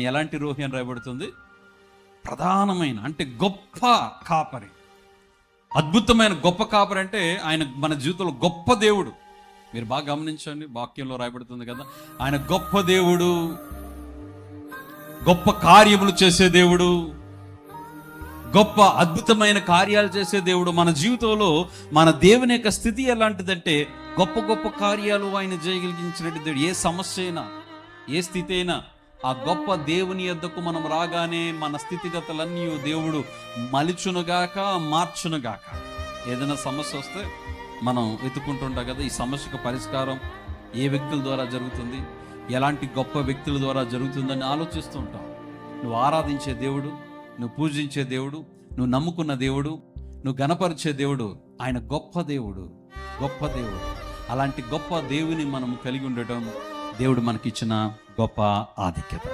ఎలాంటి రోహి అని రాయబడుతుంది? ప్రధానమైన, అంటే గొప్ప కాపరి, అద్భుతమైన గొప్ప కాపరి. అంటే ఆయన మన జీవితంలో గొప్ప దేవుడు. మీరు బాగా గమనించండి, వాక్యంలో రాయబడుతుంది కదా, ఆయన గొప్ప దేవుడు, గొప్ప కార్యములు చేసే దేవుడు, గొప్ప అద్భుతమైన కార్యాలు చేసే దేవుడు. మన జీవితంలో మన దేవుని యొక్క స్థితి ఎలాంటిదంటే, గొప్ప గొప్ప కార్యాలు ఆయన చేయగలిగించినట్టు దేవుడు. ఏ సమస్య అయినా, ఏ స్థితి అయినా, ఆ గొప్ప దేవుని యొద్దకు మనం రాగానే మన స్థితిగతులన్నీ దేవుడు మలుచునుగాక, మార్చునుగాక. ఏదైనా సమస్య వస్తే మనం వెతుక్కుంటుంటాం కదా, ఈ సమస్యకు పరిష్కారం ఏ వ్యక్తుల ద్వారా జరుగుతుంది, ఎలాంటి గొప్ప వ్యక్తుల ద్వారా జరుగుతుందని ఆలోచిస్తూ ఉంటాం. నువ్వు ఆరాధించే దేవుడు, నువ్వు పూజించే దేవుడు, నువ్వు నమ్ముకున్న దేవుడు, నువ్వు గణపరిచే దేవుడు, ఆయన గొప్ప దేవుడు, గొప్ప దేవుడు. అలాంటి గొప్ప దేవుని మనం కలిగి ఉండటం దేవుడు మనకిచ్చిన గొప్ప ఆధిక్యత.